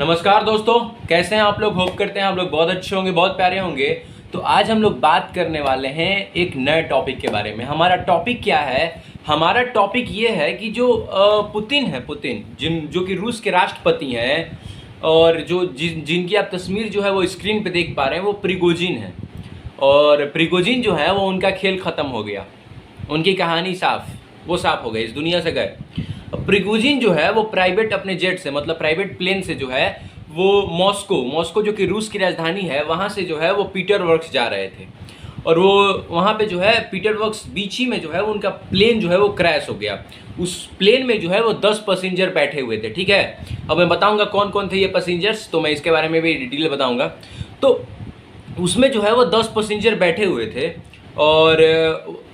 नमस्कार दोस्तों, कैसे हैं आप लोग। होप करते हैं आप लोग बहुत अच्छे होंगे, बहुत प्यारे होंगे। तो आज हम लोग बात करने वाले हैं एक नए टॉपिक के बारे में। हमारा टॉपिक क्या है? हमारा टॉपिक ये है कि जो पुतिन है, पुतिन जो कि रूस के राष्ट्रपति हैं, और जिनकी आप तस्वीर जो है वो स्क्रीन पे देख पा रहे हैं, वो प्रिगोजिन है। और प्रिगोजिन जो है वो उनका खेल ख़त्म हो गया, उनकी कहानी साफ हो गई, इस दुनिया से गए। प्रिगोजिन जो है वो प्राइवेट अपने जेट से, मतलब प्राइवेट प्लेन से जो है वो मॉस्को जो कि रूस की राजधानी है, वहाँ से जो है वो पीटरबर्ग जा रहे थे। और वो वहाँ पे जो है पीटरबर्ग बीच ही में जो है वो उनका प्लेन जो है वो क्रैश हो गया। उस प्लेन में जो है वो 10 पैसेंजर बैठे हुए थे, ठीक है। अब मैं बताऊँगा कौन कौन थे ये पैसेंजर्स, तो मैं इसके बारे में भी डिटेल बताऊँगा। तो उसमें जो है वो 10 पैसेंजर बैठे हुए थे, और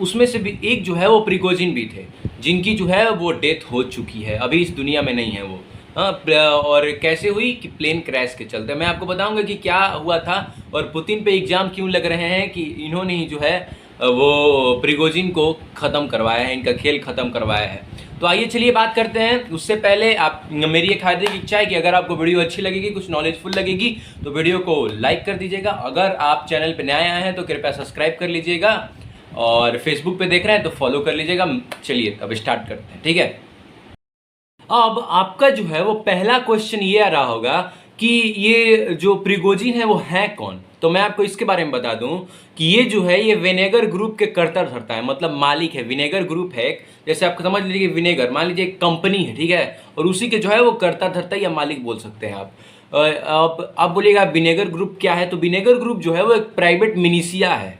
उसमें से भी एक जो है वो प्रिगोजिन भी थे, जिनकी जो है वो डेथ हो चुकी है, अभी इस दुनिया में नहीं है वो। हाँ, और कैसे हुई कि प्लेन क्रैश के चलते। मैं आपको बताऊंगा कि क्या हुआ था और पुतिन पे एग्ज़ाम क्यों लग रहे हैं कि इन्होंने ही जो है वो प्रिगोजिन को ख़त्म करवाया है, इनका खेल ख़त्म करवाया है। तो आइए चलिए बात करते हैं। उससे पहले आप मेरी एक हार्दिक इच्छा है कि अगर आपको वीडियो अच्छी लगेगी, कुछ नॉलेजफुल लगेगी, तो वीडियो को लाइक कर दीजिएगा। अगर आप चैनल पर नए आए हैं तो कृपया सब्सक्राइब कर लीजिएगा, और फेसबुक पे देख रहे हैं तो फॉलो कर लीजिएगा। चलिए अब स्टार्ट करते हैं, ठीक है। अब आपका जो है वो पहला क्वेश्चन ये आ रहा होगा कि ये जो प्रिगोजिन है वो है कौन। तो मैं आपको इसके बारे में बता दूं कि ये जो है ये विनेगर ग्रुप के कर्ता धर्ता है, मतलब मालिक है। विनेगर ग्रुप है, जैसे आप समझ लीजिए विनेगर, मान लीजिए एक कंपनी है, ठीक है, और उसी के जो है वो कर्ता धर्ता या मालिक बोल सकते हैं आप। अब आप बोलिएगा विनेगर ग्रुप क्या है, तो विनेगर ग्रुप जो है वो एक प्राइवेट मिनीशिया है,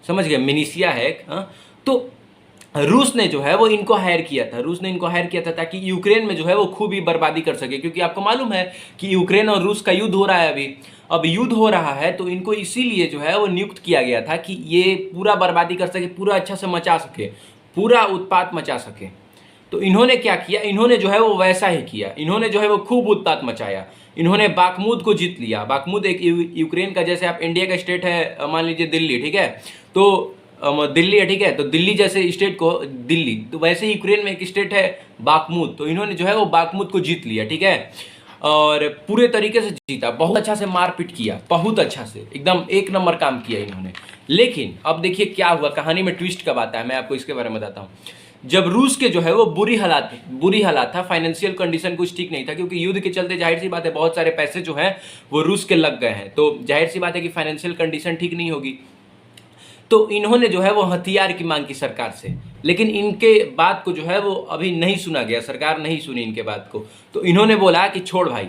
समझ गए, मिनीशिया है। हाँ, तो रूस ने जो है वो इनको हायर किया था, ताकि यूक्रेन में जो है वो खूब ही बर्बादी कर सके, क्योंकि आपको मालूम है कि यूक्रेन और रूस का युद्ध हो रहा है अभी। अब युद्ध हो रहा है तो इनको इसीलिए जो है वो नियुक्त किया गया था कि ये पूरा बर्बादी कर सके, पूरा अच्छा से मचा सके, पूरा उत्पात मचा सके। तो इन्होंने क्या किया, इन्होंने जो है वो वैसा ही किया। इन्होंने जो है वो खूब उत्पात मचाया। इन्होंने बाखमुद को जीत लिया। बाखमुद एक यूक्रेन का, जैसे आप इंडिया का स्टेट है मान लीजिए दिल्ली, ठीक है, तो दिल्ली है, ठीक है, तो दिल्ली जैसे स्टेट को दिल्ली, तो वैसे यूक्रेन में एक स्टेट है बाखमुद, तो इन्होंने जो है वो बाखमुद को जीत लिया, ठीक है। और पूरे तरीके से जीता, बहुत अच्छा से मारपीट किया, बहुत अच्छा से, एकदम एक नंबर काम किया इन्होंने। लेकिन अब देखिए क्या हुआ, कहानी में ट्विस्ट कब आता है, मैं आपको इसके बारे में बताता हूँ। जब रूस के जो है वो बुरी हालात था, फाइनेंशियल कंडीशन कुछ ठीक नहीं था, क्योंकि युद्ध के चलते जाहिर सी बात है बहुत सारे पैसे जो हैं वो रूस के लग गए हैं, तो जाहिर सी बात है कि फाइनेंशियल कंडीशन ठीक नहीं होगी। तो इन्होंने जो है वो हथियार की मांग की सरकार से, लेकिन इनके बात को जो है वो अभी नहीं सुना गया, सरकार नहीं सुनी इनके बात को। तो इन्होंने बोला कि छोड़ भाई,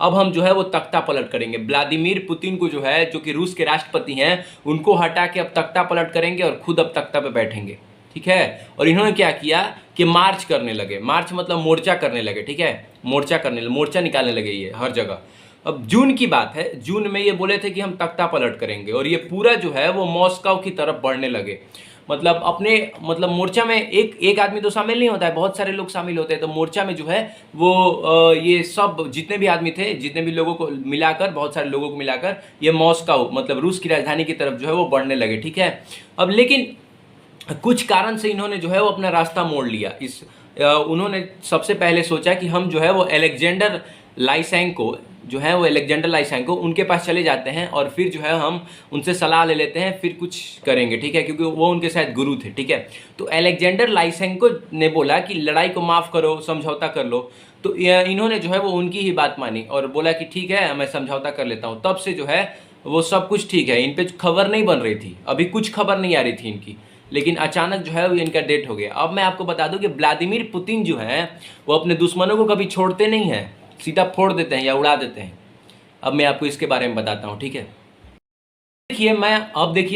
अब हम जो है वो तख्ता पलट करेंगे। व्लादिमीर पुतिन को जो है, जो कि रूस के राष्ट्रपति हैं, उनको हटा के अब तख्ता पलट करेंगे और खुद अब तख्ता पे बैठेंगे, ठीक है। और इन्होंने क्या किया कि मार्च करने लगे, मार्च मतलब मोर्चा करने लगे, ठीक है, मोर्चा निकालने लगे ये हर जगह। अब जून की बात है, जून में ये बोले थे कि हम तख्ता पलट करेंगे, और ये पूरा जो है वो मॉस्को की तरफ बढ़ने लगे। मतलब मोर्चा में एक आदमी तो शामिल नहीं होता है, बहुत सारे लोग शामिल होते हैं। तो मोर्चा में जो है वो ये सब जितने भी आदमी थे, जितने भी लोगों को मिलाकर, बहुत सारे लोगों को मिलाकर ये मॉस्को मतलब रूस की राजधानी की तरफ जो है वो बढ़ने लगे, ठीक है। अब लेकिन कुछ कारण से इन्होंने जो है वो अपना रास्ता मोड़ लिया। उन्होंने सबसे पहले सोचा कि हम जो है वो अलेक्जेंडर लाइसेंको उनके पास चले जाते हैं, और फिर जो है हम उनसे सलाह ले लेते हैं, फिर कुछ करेंगे, ठीक है, क्योंकि वो उनके शायद गुरु थे, ठीक है। तो अलेक्जेंडर लाइसेंको ने बोला कि लड़ाई को माफ़ करो, समझौता कर लो। तो इन्होंने जो है वो उनकी ही बात मानी और बोला कि ठीक है, मैं समझौता कर लेता हूँ। तब से जो है वो सब कुछ ठीक है। इन पर खबर नहीं बन रही थी, अभी कुछ खबर नहीं आ रही थी इनकी, लेकिन अचानक जो है वो इनका डेथ हो गया। अब मैं आपको बता दूं कि व्लादिमीर पुतिन जो है वो अपने दुश्मनों को कभी छोड़ते नहीं हैं, सीधा फोड़ देते हैं या उड़ा देते हैं। अब मैं आपको इसके बारे में बताता हूँ, ठीक है। देखिए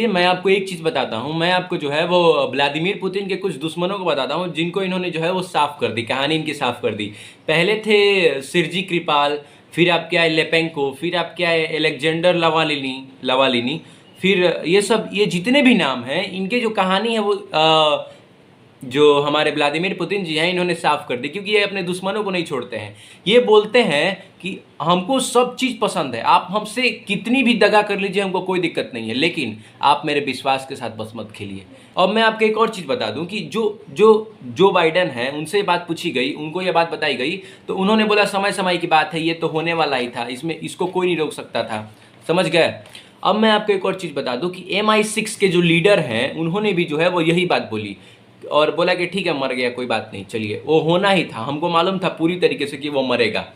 मैं आपको एक चीज़ बताता हूँ। मैं आपको जो है वो व्लादिमीर पुतिन के कुछ दुश्मनों को बताता हूँ, जिनको इन्होंने जो है वो साफ़ कर दी, कहानी इनकी साफ़ कर दी। पहले थे सिर्जी क्रिपाल, फिर आप क्या है लेपेंको, फिर आप क्या है एलेक्जेंडर लवालिनी, फिर ये जितने भी नाम हैं, इनके जो कहानी है वो जो हमारे व्लादिमीर पुतिन जी हैं इन्होंने साफ कर दी, क्योंकि ये अपने दुश्मनों को नहीं छोड़ते हैं। ये बोलते हैं कि हमको सब चीज़ पसंद है, आप हमसे कितनी भी दगा कर लीजिए, हमको कोई दिक्कत नहीं है, लेकिन आप मेरे विश्वास के साथ बस मत खेलिए। और मैं आपको एक और चीज़ बता दूं कि जो बाइडन है उनसे ये बात पूछी गई, उनको ये बात बताई गई, तो उन्होंने बोला समय समय की बात है, ये तो होने वाला ही था, इसमें इसको कोई नहीं रोक सकता था। समझ गए। अब मैं आपको एक और चीज़ बता दूं कि MI6 के जो लीडर हैं उन्होंने भी जो है वो यही बात बोली और बोला कि ठीक है मर गया, कोई बात नहीं, चलिए, वो होना ही था, हमको मालूम था पूरी तरीके से कि वो मरेगा।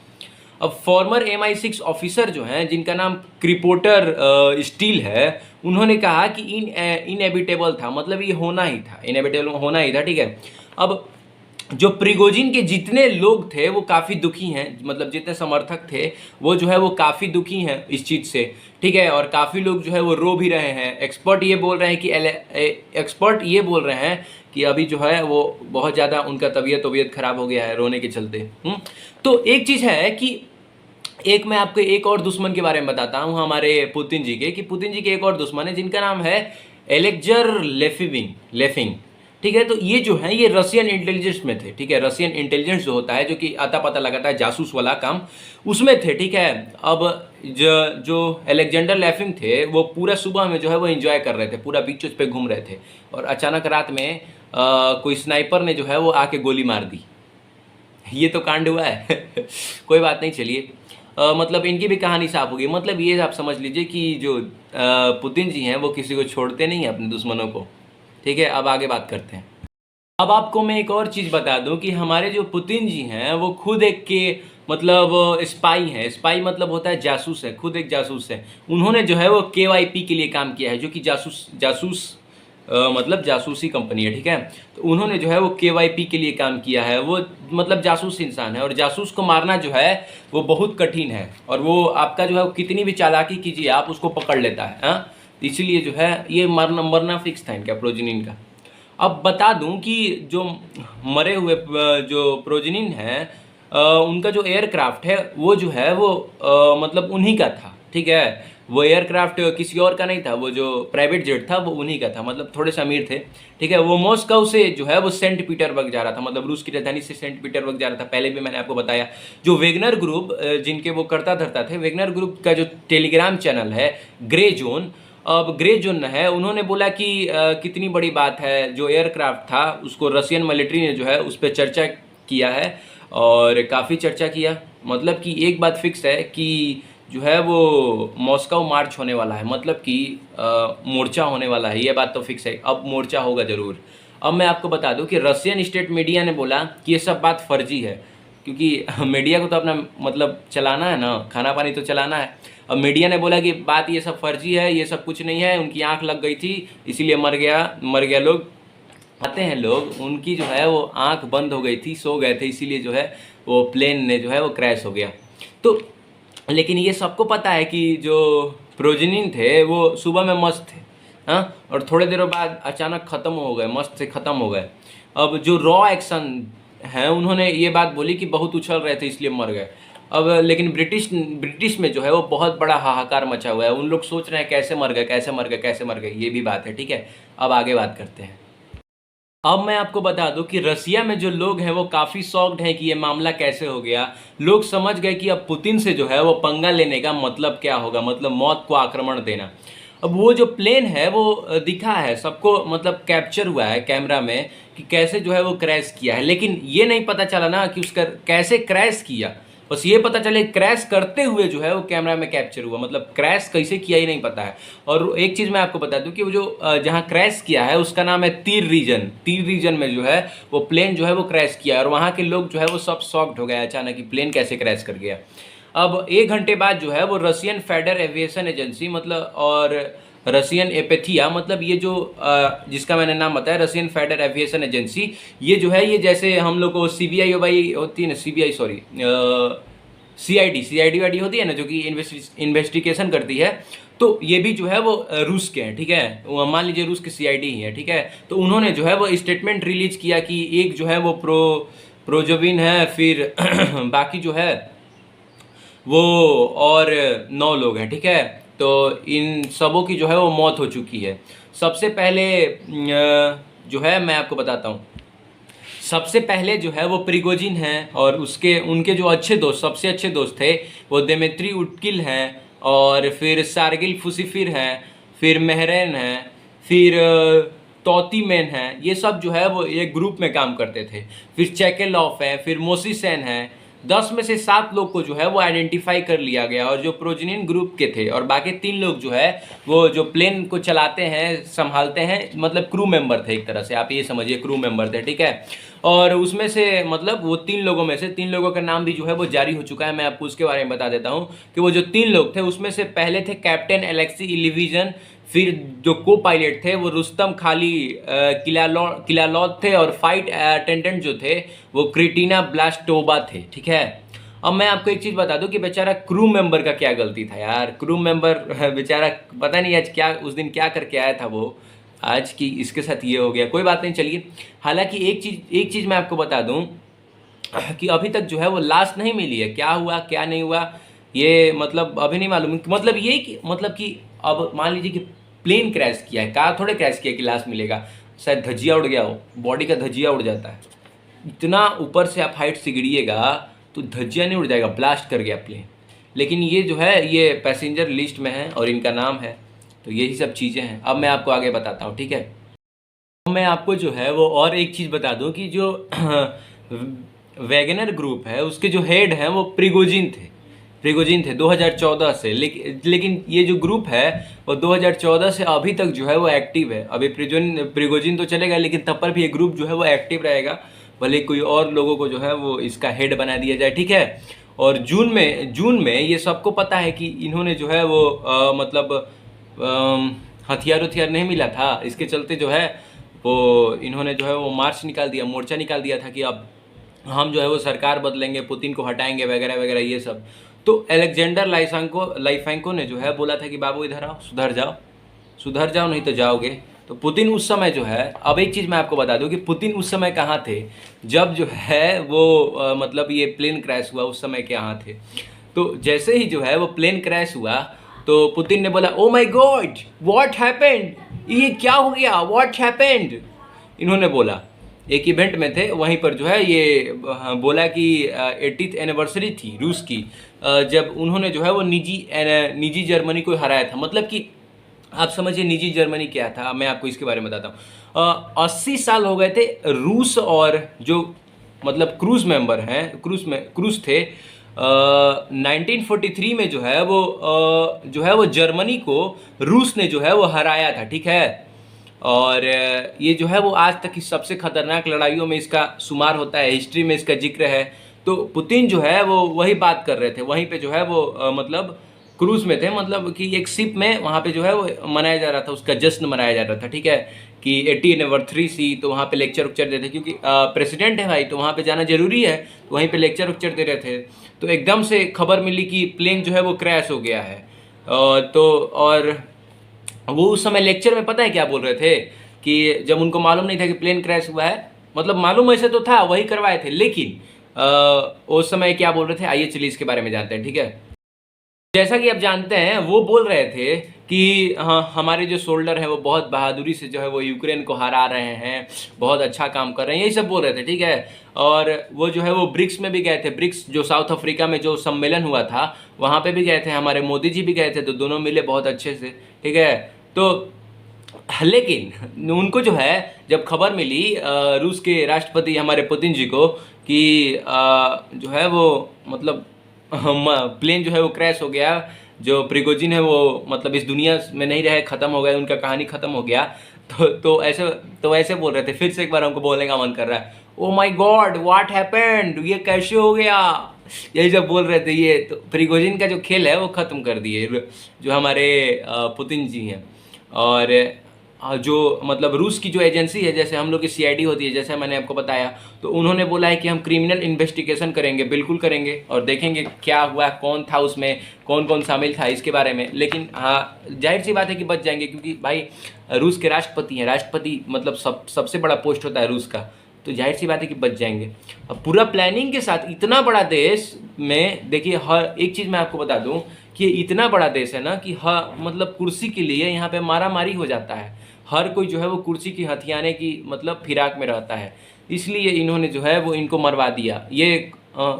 अब फॉर्मर MI6 ऑफिसर जो हैं जिनका नाम क्रिपोटर स्टील है, उन्होंने कहा कि इनएविटेबल था, मतलब ये होना ही था, इनएविटेबल होना ही था। ठीक है। अब जो प्रिगोजिन के जितने लोग थे वो काफ़ी दुखी हैं, मतलब जितने समर्थक थे वो जो है वो काफ़ी दुखी हैं इस चीज़ से। ठीक है। और काफ़ी लोग जो है वो रो भी रहे हैं। एक्सपर्ट ये बोल रहे हैं कि अभी जो है वो बहुत ज़्यादा उनका तबीयत खराब हो गया है रोने के चलते। तो एक चीज़ है कि एक मैं आपको एक और दुश्मन के बारे में बताता हूँ हमारे पुतिन जी के, कि पुतिन जी के एक और दुश्मन है जिनका नाम है एलेक्जर लेफिंग। ठीक है। तो ये जो है ये रशियन इंटेलिजेंस में थे। ठीक है। रशियन इंटेलिजेंस जो होता है, जो कि आता पता लगाता है, जासूस वाला काम, उसमें थे। ठीक है। अब जो एलेक्जेंडर लेफिंग थे वो पूरा सुबह में जो है वो एंजॉय कर रहे थे, पूरा बीच पे घूम रहे थे, और अचानक रात में कोई स्नाइपर ने जो है वो आके गोली मार दी। ये तो कांड हुआ है। कोई बात नहीं, चलिए, मतलब इनकी भी कहानी साफ होगी। मतलब ये आप समझ लीजिए कि जो पुतिन जी हैं वो किसी को छोड़ते नहीं हैं, अपने दुश्मनों को। ठीक है। अब आगे बात करते हैं। अब आपको मैं एक और चीज़ बता दूं कि हमारे जो पुतिन जी हैं वो खुद एक के मतलब स्पाई हैं। स्पाई मतलब होता है जासूस है, खुद एक जासूस है। उन्होंने जो है वो KYP के लिए काम किया है, जो कि जासूस मतलब जासूसी कंपनी है। ठीक है। तो उन्होंने जो है वो KYP के लिए काम किया है। वो मतलब जासूस इंसान है, और जासूस को मारना जो है वो बहुत कठिन है, और वो आपका जो है वो कितनी भी चालाकी कीजिए आप उसको पकड़ लेता है। हाँ, इसलिए जो है ये मरना फिक्स था इनका, प्रोजिनिन का। अब बता दूं कि जो मरे हुए जो प्रोजिनिन है, उनका जो एयरक्राफ्ट है वो जो है वो मतलब उन्हीं का था। ठीक है। वो एयरक्राफ्ट किसी और का नहीं था, वो जो प्राइवेट जेट था वो उन्हीं का था, मतलब थोड़े से अमीर थे। ठीक है। वो मॉस्को से जो है वो सेंट पीटरबर्ग जा रहा था, मतलब रूस की राजधानी से सेंट पीटरबर्ग जा रहा था। पहले भी मैंने आपको बताया। जो वेगनर ग्रुप जिनके वो करता धरता थे, वेगनर ग्रुप का जो टेलीग्राम चैनल है ग्रे जोन, अब ग्रे जोन है, उन्होंने बोला कि कितनी बड़ी बात है, जो एयरक्राफ्ट था उसको रशियन मिलिट्री ने जो है उस पर चर्चा किया है, और काफ़ी चर्चा किया। मतलब कि एक बात फिक्स है कि जो है वो मॉस्को मार्च होने वाला है, मतलब कि मोर्चा होने वाला है, ये बात तो फिक्स है। अब मोर्चा होगा ज़रूर। अब मैं आपको बता दूं कि रशियन स्टेट मीडिया ने बोला कि ये सब बात फर्जी है, क्योंकि मीडिया को तो अपना मतलब चलाना है ना, खाना पानी तो चलाना है। अब मीडिया ने बोला कि बात ये सब फर्जी है, ये सब कुछ नहीं है, उनकी आंख लग गई थी इसीलिए मर गया लोग। आते हैं लोग, उनकी जो है वो आंख बंद हो गई थी, सो गए थे, इसीलिए जो है वो प्लेन ने जो है वो क्रैश हो गया। तो लेकिन ये सबको पता है कि जो प्रोजिनिन थे वो सुबह में मस्त थे, हाँ, और थोड़े देरों बाद अचानक ख़त्म हो गए, मस्त से ख़त्म हो गए। अब जो रॉ एक्शन हैं उन्होंने ये बात बोली कि बहुत उछल रहे थे इसलिए मर गए। अब लेकिन ब्रिटिश में जो है वो बहुत बड़ा हाहाकार मचा हुआ है, उन लोग सोच रहे हैं कैसे मर गए, ये भी बात है। ठीक है। अब आगे बात करते हैं। अब मैं आपको बता दूं कि रसिया में जो लोग हैं वो काफ़ी शॉक्ड हैं कि ये मामला कैसे हो गया। लोग समझ गए कि अब पुतिन से जो है वो पंगा लेने का मतलब क्या होगा, मतलब मौत को आक्रमण देना। अब वो जो प्लेन है वो दिखा है सबको, मतलब कैप्चर हुआ है कैमरा में कि कैसे जो है वो क्रैश किया है, लेकिन ये नहीं पता चला ना कि उसका कैसे क्रैश किया। बस ये पता चले क्रैश करते हुए जो है वो कैमरा में कैप्चर हुआ, मतलब क्रैश कैसे किया ही नहीं पता है। और एक चीज़ मैं आपको बता दूं कि वो जो जहाँ क्रैश किया है उसका नाम है तीर रीजन में जो है वो प्लेन जो है वो क्रैश किया है, और वहाँ के लोग जो है वो सब शॉक्ड हो गए अचानक कि प्लेन कैसे क्रैश कर गया। अब 1 घंटे बाद जो है वो रशियन फेडरल एविएशन एजेंसी, मतलब और रशियन एपेथिया, मतलब ये जो जिसका मैंने नाम बताया रशियन फेडरल एविएशन एजेंसी, ये जो है ये जैसे हम लोग को CBI होती है ना, CBI सॉरी CID वाडी होती है ना, जो कि इन्वेस्टिगेशन करती है, तो ये भी जो है वो रूस के हैं। ठीक है। वो मान लीजिए रूस के CID ही है। ठीक है। तो उन्होंने जो है वो स्टेटमेंट रिलीज किया कि एक जो है वो प्रोजोविन है, फिर बाकी जो है वो और 9 लोग हैं। ठीक है। तो इन सबों की जो है वो मौत हो चुकी है। सबसे पहले जो है मैं आपको बताता हूँ सबसे पहले जो है वो प्रिगोजिन हैं, और उसके उनके जो अच्छे दोस्त, सबसे अच्छे दोस्त थे वो दिमित्री उटकिल हैं, और फिर सार्गिल फुसीफिर हैं, फिर मेहरैन हैं, फिर तौतीमेन हैं। ये सब जो है वो एक ग्रुप में काम करते थे। फिर चेकेलॉफ है, फिर मोसिसेन है। 10 में से 7 लोग को जो है वो आइडेंटिफाई कर लिया गया, और जो प्रोजेनिन ग्रुप के थे, और बाकी 3 लोग जो है वो जो प्लेन को चलाते हैं, संभालते हैं, मतलब क्रू मेंबर थे। एक तरह से आप ये समझिए क्रू मेंबर थे, ठीक है। और उसमें से मतलब वो 3 लोगों में से 3 लोगों का नाम भी जो है वो जारी हो चुका है। मैं आपको उसके बारे में बता देता हूँ कि वो जो 3 लोग थे उसमें से पहले थे कैप्टन एलेक्सी इलिविजन, फिर जो को पायलट थे वो रुस्तम खाली किलालौत थे, और फाइट अटेंडेंट जो थे वो क्रिटीना ब्लास्टोबा थे, ठीक है। अब मैं आपको एक चीज़ बता दूं कि बेचारा क्रू मेंबर का क्या गलती था यार। क्रू मेंबर बेचारा पता नहीं आज क्या उस दिन क्या करके आया था वो, आज की इसके साथ ये हो गया। कोई बात नहीं, चलिए। हालांकि एक चीज़ मैं आपको बता दूं कि अभी तक जो है वो लाश नहीं मिली है। क्या हुआ क्या नहीं हुआ ये मतलब अभी नहीं मालूम। मतलब ये कि मतलब कि अब मान लीजिए कि प्लेन क्रैश किया है, कार थोड़े क्रैश किया कि लाश मिलेगा। शायद धज्जिया उड़ गया हो, बॉडी का धज्जिया उड़ जाता है। इतना ऊपर से आप हाइट से गिरिएगा तो धज्जिया नहीं उड़ जाएगा, ब्लास्ट कर गया प्लेन। लेकिन ये जो है ये पैसेंजर लिस्ट में है और इनका नाम है, तो यही सब चीज़ें हैं। अब मैं आपको आगे बताता हूँ, ठीक है। मैं आपको जो है वो और एक चीज़ बता दूँ कि जो वैगनर ग्रुप है उसके जो हेड हैं वो प्रिगोजिन थे 2014 से। लेकिन ये जो ग्रुप है वो 2014 से अभी तक जो है वो एक्टिव है। अभी प्रिगोजिन तो चलेगा, लेकिन तब पर भी ये ग्रुप जो है वो एक्टिव रहेगा, भले कोई और लोगों को जो है वो इसका हेड बना दिया जाए, ठीक है। और जून में ये सबको पता है कि इन्होंने जो है वो मतलब हथियार नहीं मिला था, इसके चलते जो है वो इन्होंने जो है वो मोर्चा निकाल दिया था कि अब हम जो है वो सरकार बदलेंगे, पुतिन को हटाएंगे वगैरह वगैरह ये सब। तो अलेक्जेंडर लाइफेंको ने जो है बोला था कि बाबू इधर आओ, सुधर जाओ नहीं तो जाओगे। तो पुतिन उस समय जो है, अब एक चीज़ मैं आपको बता दूं कि पुतिन उस समय कहाँ थे जब जो है वो मतलब ये प्लेन क्रैश हुआ, उस समय कहाँ थे। तो जैसे ही जो है वो प्लेन क्रैश हुआ तो पुतिन ने बोला oh my God what happened, ये क्या हो गया, व्हाट हैपेंड। इन्होंने बोला एक इवेंट में थे, वहीं पर जो है ये बोला कि 80th एनिवर्सरी थी रूस की, जब उन्होंने जो है वो निजी जर्मनी को हराया था। मतलब कि आप समझिए निजी जर्मनी क्या था, मैं आपको इसके बारे में बताता हूँ। 80 साल हो गए थे रूस और जो मतलब क्रूज थे 1943 में जो है वो जर्मनी को रूस ने जो है वो हराया था, ठीक है। और ये जो है वो आज तक की सबसे खतरनाक लड़ाइयों में इसका शुमार होता है, हिस्ट्री में इसका जिक्र है। तो पुतिन जो है वो वही बात कर रहे थे, वहीं पे जो है वो मतलब क्रूज में थे, मतलब कि एक शिप में वहाँ पे जो है वो मनाया जा रहा था, उसका जश्न मनाया जा रहा था, ठीक है। कि 80 एनिवर्सरी सी, तो वहाँ पे लेक्चर देते, क्योंकि प्रेसिडेंट है भाई तो वहाँ पे जाना जरूरी है, तो वहीं पे लेक्चर दे रहे थे। तो एकदम से खबर मिली कि प्लेन जो है वो क्रैश हो गया है। और वो उस समय लेक्चर में पता है क्या बोल रहे थे कि जब उनको मालूम नहीं था कि प्लेन क्रैश हुआ है, मतलब मालूम ऐसे तो था, वही करवाए थे, लेकिन उस समय क्या बोल रहे थे, आइए चलिए इसके बारे में जानते हैं, ठीक है। जैसा कि आप जानते हैं वो बोल रहे थे कि हाँ हमारे जो सोल्डर हैं वो बहुत बहादुरी से जो है वो यूक्रेन को हरा रहे हैं, बहुत अच्छा काम कर रहे हैं, यही सब बोल रहे थे, ठीक है। और वो जो है वो ब्रिक्स में भी गए थे, ब्रिक्स जो साउथ अफ्रीका में जो सम्मेलन हुआ था वहाँ पे भी गए थे, हमारे मोदी जी भी गए थे, तो दोनों मिले बहुत अच्छे से, ठीक है। तो लेकिन उनको जो है जब खबर मिली रूस के राष्ट्रपति हमारे पुतिन जी को कि जो है वो मतलब प्लेन जो है वो क्रैश हो गया, जो प्रिगोजिन है वो मतलब इस दुनिया में नहीं रहे, ख़त्म हो गए, उनका कहानी ख़त्म हो गया। तो ऐसे बोल रहे थे। फिर से एक बार हमको बोलने का मन कर रहा है, oh my God what happened, ये कैसे हो गया, यही जब बोल रहे थे। ये तो प्रिगोजिन का जो खेल है वो ख़त्म कर दिए जो हमारे पुतिन जी हैं। और जो मतलब रूस की जो एजेंसी है, जैसे हम लोग की सीआईडी होती है, जैसे मैंने आपको बताया, तो उन्होंने बोला है कि हम क्रिमिनल इन्वेस्टिगेशन करेंगे, बिल्कुल करेंगे, और देखेंगे क्या हुआ, कौन था उसमें, कौन कौन शामिल था इसके बारे में। लेकिन हाँ जाहिर सी बात है कि बच जाएंगे, क्योंकि भाई रूस के राष्ट्रपति हैं, राष्ट्रपति मतलब सबसे बड़ा पोस्ट होता है रूस का, तो जाहिर सी बात है कि बच जाएंगे। अब पूरा प्लानिंग के साथ इतना बड़ा देश में देखिए, हर एक चीज़ मैं आपको बता दूं कि इतना बड़ा देश है ना कि हाँ मतलब कुर्सी के लिए यहाँ पे मारा मारी हो जाता है, हर कोई जो है वो कुर्सी की हथियाने की मतलब फिराक में रहता है। इसलिए इन्होंने जो है वो इनको मरवा दिया। ये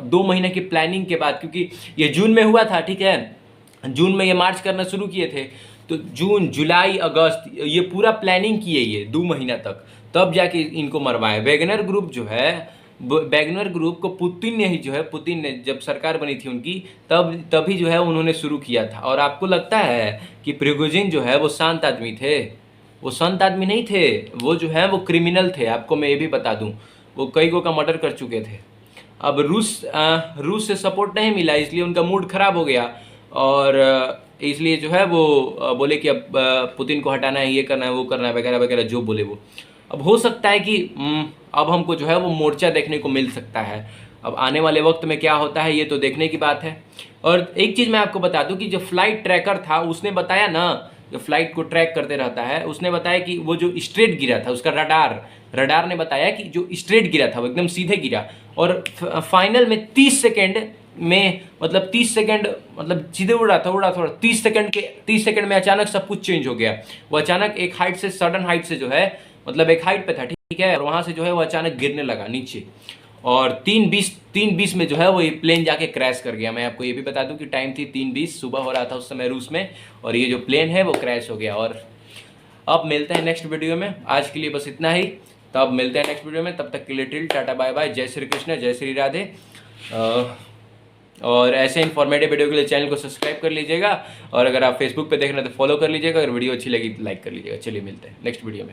2 महीने की प्लानिंग के बाद, क्योंकि ये जून में हुआ था, ठीक है, जून में ये मार्च करना शुरू किए थे, तो जून जुलाई अगस्त ये पूरा प्लानिंग किए ये 2 महीना तक, तब जाके इनको मरवाए। वैगनर ग्रुप जो है, वैगनर ग्रुप को पुतिन ने ही जो है, पुतिन ने जब सरकार बनी थी उनकी, तभी जो है उन्होंने शुरू किया था। और आपको लगता है कि प्रिगोजिन जो है वो शांत आदमी थे? वो संत आदमी नहीं थे, वो जो है वो क्रिमिनल थे। आपको मैं ये भी बता दूं, वो कई को का मर्डर कर चुके थे। अब रूस से सपोर्ट नहीं मिला, इसलिए उनका मूड खराब हो गया, और इसलिए जो है वो बोले कि अब पुतिन को हटाना है, ये करना है, वो करना है, वगैरह वगैरह जो बोले वो। अब हो सकता है कि अब हमको जो है वो मोर्चा देखने को मिल सकता है। अब आने वाले वक्त में क्या होता है ये तो देखने की बात है। और एक चीज़ मैं आपको बता दूं कि जो फ्लाइट ट्रैकर था उसने बताया ना, जो फ्लाइट को ट्रैक करते रहता है, उसने बताया कि वो जो स्ट्रेट गिरा था, उसका रडार ने बताया कि जो स्ट्रेट गिरा था वो एकदम सीधे गिरा, और फाइनल में 30 सेकेंड में, मतलब 30 सेकेंड मतलब सीधे उड़ रहा था 30 सेकेंड में अचानक सब कुछ चेंज हो गया। वो अचानक एक हाइट से, सडन हाइट से जो है, मतलब एक हाइट पे था, ठीक है, और वहाँ से जो है वो अचानक गिरने लगा नीचे, और 3:20 में जो है वो ये प्लेन जाके क्रैश कर गया। मैं आपको ये भी बता दूं कि टाइम थी 3:20, सुबह हो रहा था उस समय रूस में, और ये जो प्लेन है वो क्रैश हो गया। और अब मिलते हैं नेक्स्ट वीडियो में, आज के लिए बस इतना ही, तब मिलते हैं नेक्स्ट वीडियो में, तब तक के लिए टिल टाटा बाय बाय, जय श्री कृष्ण, जय श्री राधे। और ऐसे इन्फॉर्मेटिव वीडियो के लिए चैनल को सब्सक्राइब कर लीजिएगा, और अगर आप फेसबुक पे देख रहे हैं तो फॉलो कर लीजिएगा, अगर वीडियो अच्छी लगी तो लाइक कर लीजिएगा। चलिए मिलते हैं नेक्स्ट वीडियो में।